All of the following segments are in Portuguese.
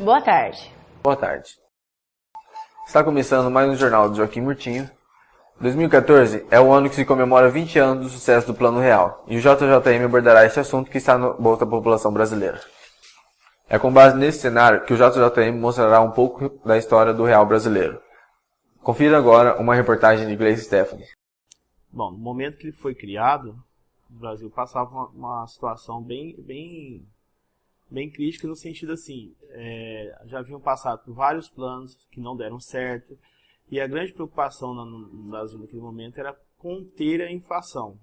Boa tarde. Boa tarde. Está começando mais um jornal do Joaquim Murtinho. 2014 é o ano que se comemora 20 anos do sucesso do Plano Real, e o JJM abordará este assunto que está no bolso da população brasileira. É com base nesse cenário que o JJM mostrará um pouco da história do Real brasileiro. Confira agora uma reportagem de Gleice Stephanie. Bom, no momento que ele foi criado, o Brasil passava uma situação bem crítica no sentido assim, já haviam passado por vários planos que não deram certo, e a grande preocupação no Brasil naquele momento era conter a inflação,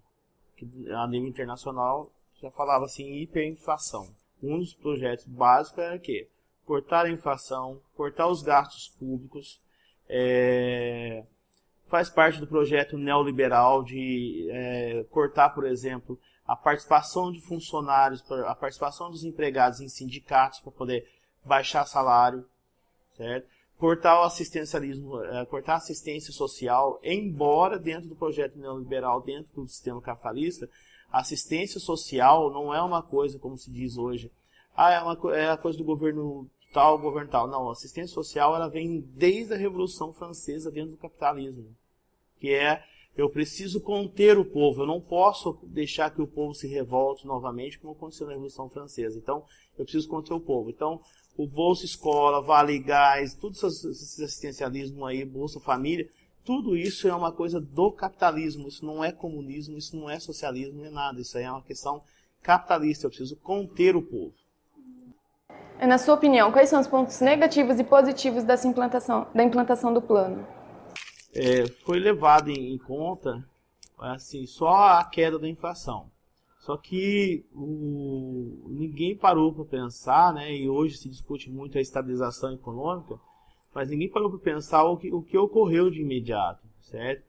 que a nível internacional já falava assim em hiperinflação. Um dos projetos básicos era o quê? Cortar a inflação, cortar os gastos públicos, faz parte do projeto neoliberal de cortar, por exemplo, a participação de funcionários, a participação dos empregados em sindicatos para poder baixar salário, certo? Cortar o assistencialismo, cortar a assistência social, embora dentro do projeto neoliberal, dentro do sistema capitalista, assistência social não é uma coisa, como se diz hoje, é a coisa do governo tal. Não, a assistência social ela vem desde a Revolução Francesa dentro do capitalismo, que é: eu preciso conter o povo, eu não posso deixar que o povo se revolte novamente, como aconteceu na Revolução Francesa. Então, eu preciso conter o povo. Então, o Bolsa Escola, Vale Gás, tudo esse assistencialismo aí, Bolsa Família, tudo isso é uma coisa do capitalismo. Isso não é comunismo, isso não é socialismo, não é nada. Isso aí é uma questão capitalista. Eu preciso conter o povo. Na sua opinião, quais são os pontos negativos e positivos da implantação do plano? Foi levado em conta assim, só a queda da inflação. Só que ninguém parou para pensar, né, e hoje se discute muito a estabilização econômica, mas ninguém parou para pensar o que ocorreu de imediato, certo?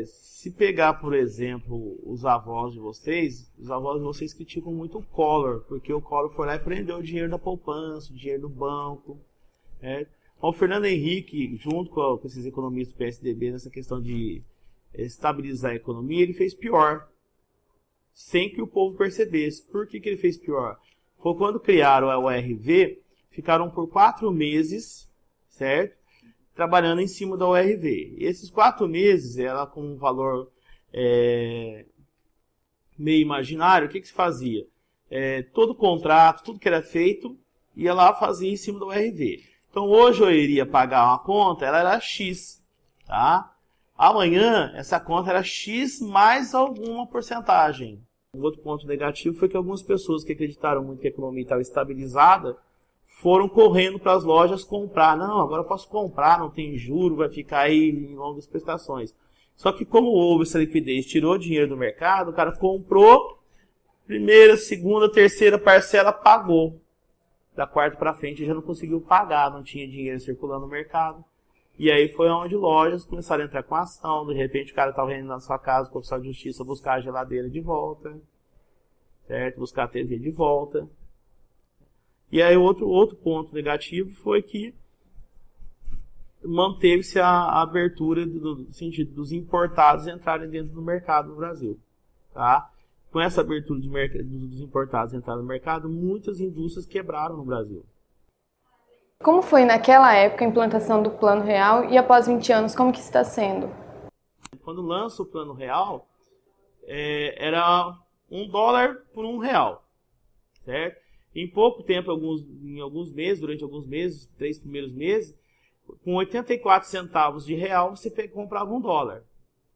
Se pegar, por exemplo, os avós de vocês criticam muito o Collor, porque o Collor foi lá e prendeu o dinheiro da poupança, o dinheiro do banco, certo? O Fernando Henrique, junto com esses economistas do PSDB, nessa questão de estabilizar a economia, ele fez pior, sem que o povo percebesse. Por que ele fez pior? Foi quando criaram a URV, ficaram por 4 meses, certo? Trabalhando em cima da URV. E esses 4 meses, ela com um valor meio imaginário, o que se fazia? Todo contrato, tudo que era feito, ia lá fazia em cima da URV. Então hoje eu iria pagar uma conta, ela era X, tá? Amanhã essa conta era X mais alguma porcentagem. Um outro ponto negativo foi que algumas pessoas que acreditaram muito que a economia estava estabilizada foram correndo para as lojas comprar. Não, agora eu posso comprar, não tem juro, vai ficar aí em longas prestações. Só que como houve essa liquidez, tirou dinheiro do mercado, o cara comprou, primeira, segunda, terceira parcela, pagou. Da quarta para frente já não conseguiu pagar, não tinha dinheiro circulando no mercado. E aí foi onde lojas começaram a entrar com ação. De repente o cara estava indo na sua casa, com o oficial de justiça, buscar a geladeira de volta, certo? Buscar a TV de volta. E aí outro ponto negativo foi que manteve-se a abertura no sentido dos importados entrarem dentro do mercado no Brasil, tá? Com essa abertura dos importados entrarem no mercado, muitas indústrias quebraram no Brasil. Como foi naquela época a implantação do Plano Real e após 20 anos, como que está sendo? Quando lança o Plano Real, era $1 por R$1, certo? Em pouco tempo, em alguns meses, durante alguns meses, 3 primeiros meses, com 84 centavos de real, você comprava $1.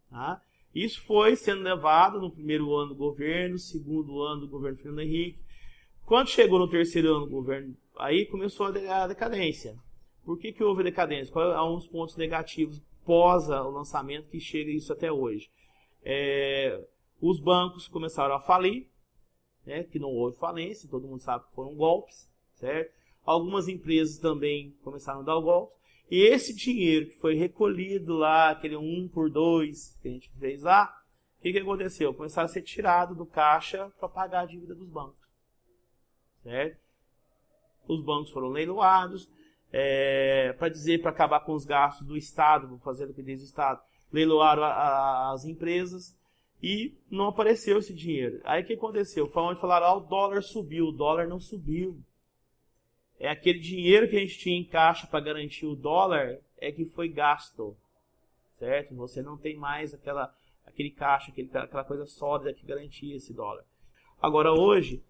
Tá? Isso foi sendo levado no primeiro ano do governo, segundo ano do governo Fernando Henrique. Quando chegou no terceiro ano do governo, aí começou a decadência. Por que houve a decadência? Quais são os pontos negativos pós o lançamento que chega isso até hoje? Os bancos começaram a falir, né, que não houve falência, todo mundo sabe que foram golpes, certo? Algumas empresas também começaram a dar o golpe. E esse dinheiro que foi recolhido lá, aquele 1 por 2 que a gente fez lá, o que aconteceu? Começaram a ser tirado do caixa para pagar a dívida dos bancos, certo? Os bancos foram leiloados, para acabar com os gastos do Estado, para fazer a liquidez do Estado, leiloaram as empresas e não apareceu esse dinheiro. Aí o que aconteceu? Foi onde falaram, o dólar subiu. O dólar não subiu. é aquele dinheiro que a gente tinha em caixa para garantir o dólar é que foi gasto, certo? Você não tem mais aquele caixa, aquela coisa sólida que garantia esse dólar. Agora hoje,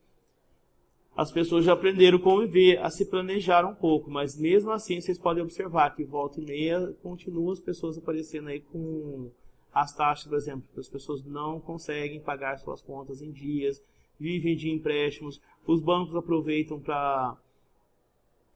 as pessoas já aprenderam a conviver, a se planejar um pouco, mas mesmo assim vocês podem observar que volta e meia continuam as pessoas aparecendo aí com as taxas, por exemplo, que as pessoas não conseguem pagar suas contas em dias, vivem de empréstimos, os bancos aproveitam para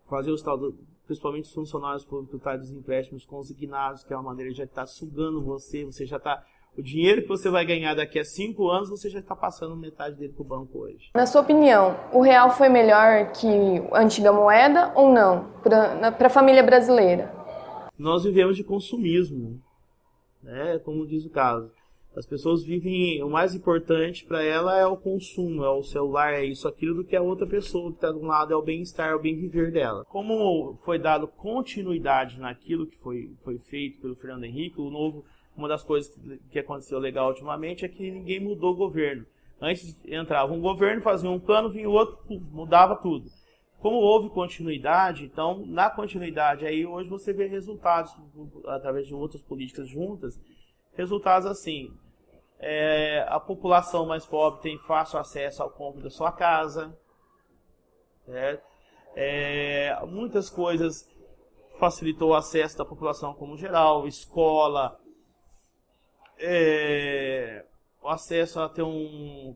fazer os tal, principalmente os funcionários públicos, dos empréstimos consignados, que é uma maneira de já estar sugando você já está. O dinheiro que você vai ganhar daqui a 5 anos, você já está passando metade dele para o banco hoje. Na sua opinião, o real foi melhor que a antiga moeda ou não, para a família brasileira? Nós vivemos de consumismo, né? Como diz o caso. As pessoas vivem, o mais importante para ela é o consumo, é o celular, é isso, aquilo, do que a outra pessoa que está do lado, é o bem-estar, é o bem-viver dela. Como foi dado continuidade naquilo que foi feito pelo Fernando Henrique, uma das coisas que aconteceu legal ultimamente é que ninguém mudou o governo. Antes entrava um governo, fazia um plano, vinha o outro, mudava tudo. Como houve continuidade, então, na continuidade, aí hoje você vê resultados, através de outras políticas juntas, resultados assim, a população mais pobre tem fácil acesso ao compra da sua casa, certo? Muitas coisas facilitou o acesso da população como geral, escola, o acesso a ter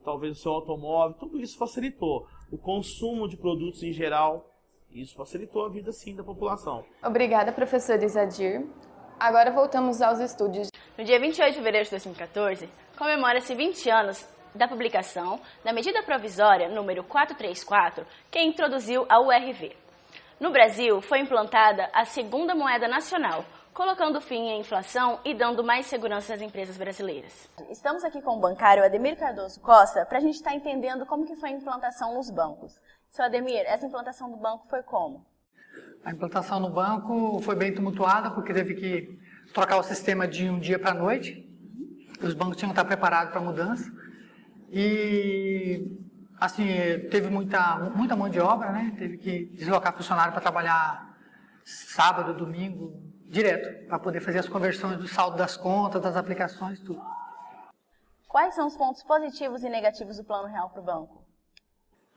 talvez o seu automóvel, tudo isso facilitou. O consumo de produtos em geral, isso facilitou a vida sim da população. Obrigada, professor Isadir. Agora voltamos aos estúdios. No dia 28 de fevereiro de 2014, comemora-se 20 anos da publicação da medida provisória número 434, que introduziu a URV. No Brasil, foi implantada a segunda moeda nacional, colocando fim à inflação e dando mais segurança às empresas brasileiras. Estamos aqui com o bancário Ademir Cardoso Costa para a gente estar entendendo como que foi a implantação nos bancos. Seu Ademir, essa implantação do banco foi como? A implantação no banco foi bem tumultuada, porque teve que trocar o sistema de um dia para a noite. Os bancos tinham que estar preparados para a mudança. E, assim, teve muita mão de obra, né? Teve que deslocar funcionário para trabalhar sábado, domingo, direto, para poder fazer as conversões do saldo das contas, das aplicações, tudo. Quais são os pontos positivos e negativos do Plano Real para o banco?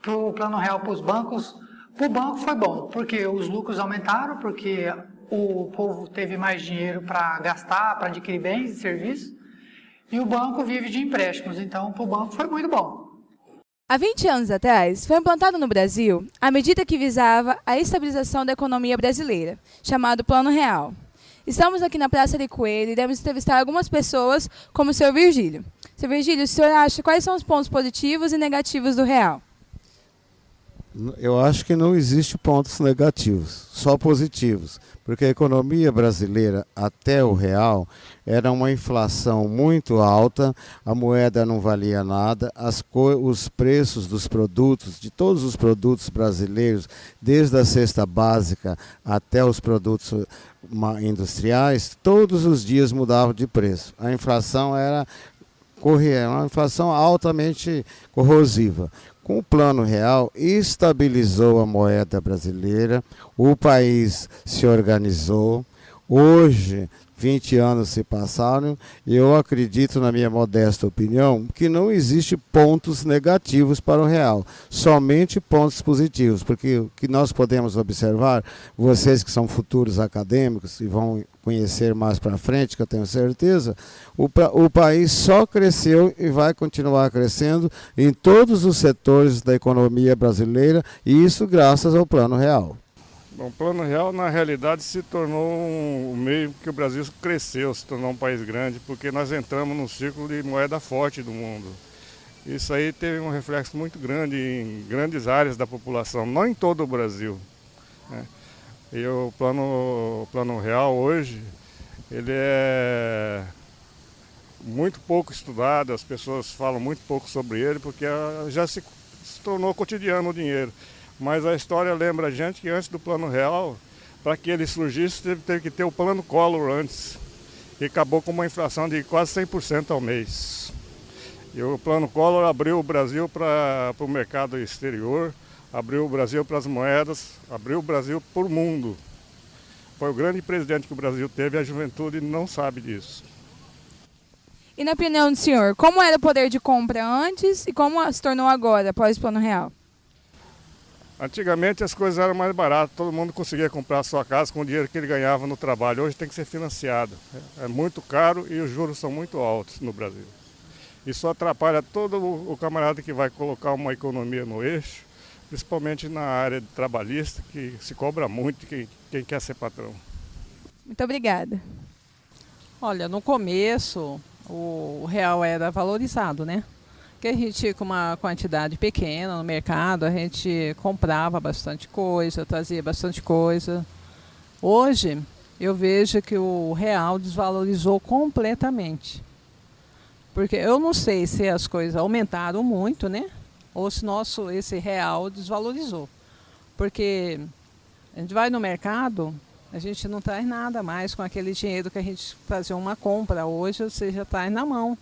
Para o Plano Real para os bancos, para o banco foi bom, porque os lucros aumentaram, porque o povo teve mais dinheiro para gastar, para adquirir bens e serviços, e o banco vive de empréstimos, então para o banco foi muito bom. Há 20 anos atrás, foi implantada no Brasil a medida que visava a estabilização da economia brasileira, chamado Plano Real. Estamos aqui na Praça de Coelho e iremos entrevistar algumas pessoas, como o Sr. Virgílio. Sr. Virgílio, o senhor acha quais são os pontos positivos e negativos do real? Eu acho que não existe pontos negativos, só positivos, porque a economia brasileira, até o real, era uma inflação muito alta, a moeda não valia nada, os preços dos produtos, de todos os produtos brasileiros, desde a cesta básica até os produtos industriais, todos os dias mudavam de preço. A inflação era uma inflação altamente corrosiva. Com o Plano Real, estabilizou a moeda brasileira, o país se organizou. Hoje, 20 anos se passaram, e eu acredito, na minha modesta opinião, que não existe pontos negativos para o real, somente pontos positivos, porque o que nós podemos observar, vocês que são futuros acadêmicos e vão conhecer mais para frente, que eu tenho certeza, o país só cresceu e vai continuar crescendo em todos os setores da economia brasileira, e isso graças ao Plano Real. Bom, o Plano Real, na realidade, se tornou um meio que o Brasil cresceu, se tornou um país grande, porque nós entramos num ciclo de moeda forte do mundo. Isso aí teve um reflexo muito grande em grandes áreas da população, não em todo o Brasil, né? E o Plano Real hoje, ele é muito pouco estudado, as pessoas falam muito pouco sobre ele, porque já se tornou cotidiano o dinheiro. Mas a história lembra a gente que antes do Plano Real, para que ele surgisse, teve que ter o Plano Collor antes. E acabou com uma inflação de quase 100% ao mês. E o Plano Collor abriu o Brasil para o mercado exterior, abriu o Brasil para as moedas, abriu o Brasil para o mundo. Foi o grande presidente que o Brasil teve e a juventude não sabe disso. E na opinião do senhor, como era o poder de compra antes e como se tornou agora, após o Plano Real? Antigamente as coisas eram mais baratas, todo mundo conseguia comprar a sua casa com o dinheiro que ele ganhava no trabalho. Hoje tem que ser financiado. É muito caro e os juros são muito altos no Brasil. Isso atrapalha todo o camarada que vai colocar uma economia no eixo, principalmente na área trabalhista, que se cobra muito quem quer ser patrão. Muito obrigada. Olha, no começo o real era valorizado, né? Porque a gente, com uma quantidade pequena no mercado, a gente comprava bastante coisa, trazia bastante coisa. Hoje, eu vejo que o real desvalorizou completamente. Porque eu não sei se as coisas aumentaram muito, né? Ou se esse real desvalorizou. Porque a gente vai no mercado, a gente não traz nada mais com aquele dinheiro que a gente fazia uma compra. Hoje você já traz na mão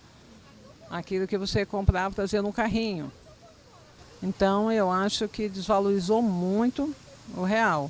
aquilo que você comprava, trazia no carrinho. Então eu acho que desvalorizou muito o real.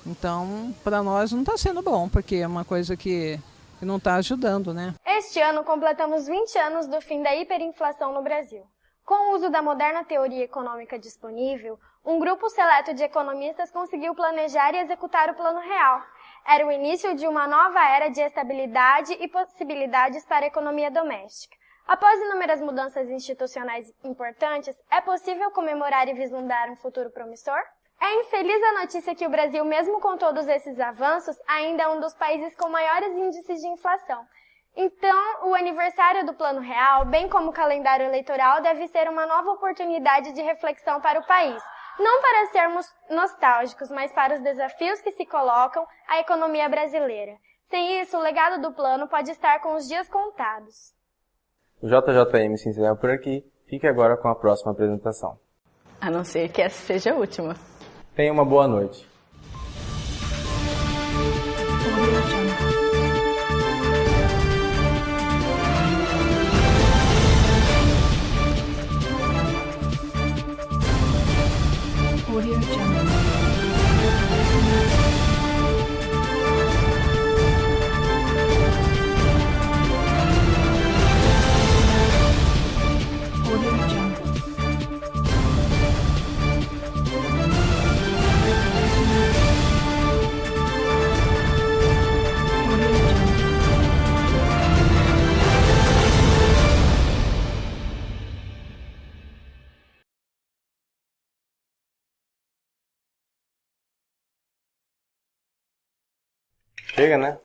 Então para nós não está sendo bom, porque é uma coisa que não está ajudando, né? Este ano completamos 20 anos do fim da hiperinflação no Brasil. Com o uso da moderna teoria econômica disponível, um grupo seleto de economistas conseguiu planejar e executar o Plano Real. Era o início de uma nova era de estabilidade e possibilidades para a economia doméstica. Após inúmeras mudanças institucionais importantes, é possível comemorar e vislumbrar um futuro promissor? É infeliz a notícia que o Brasil, mesmo com todos esses avanços, ainda é um dos países com maiores índices de inflação. Então, o aniversário do Plano Real, bem como o calendário eleitoral, deve ser uma nova oportunidade de reflexão para o país. Não para sermos nostálgicos, mas para os desafios que se colocam à economia brasileira. Sem isso, o legado do plano pode estar com os dias contados. O JJM se encerra por aqui. Fique agora com a próxima apresentação. A não ser que essa seja a última. Tenha uma boa noite. Chega, né?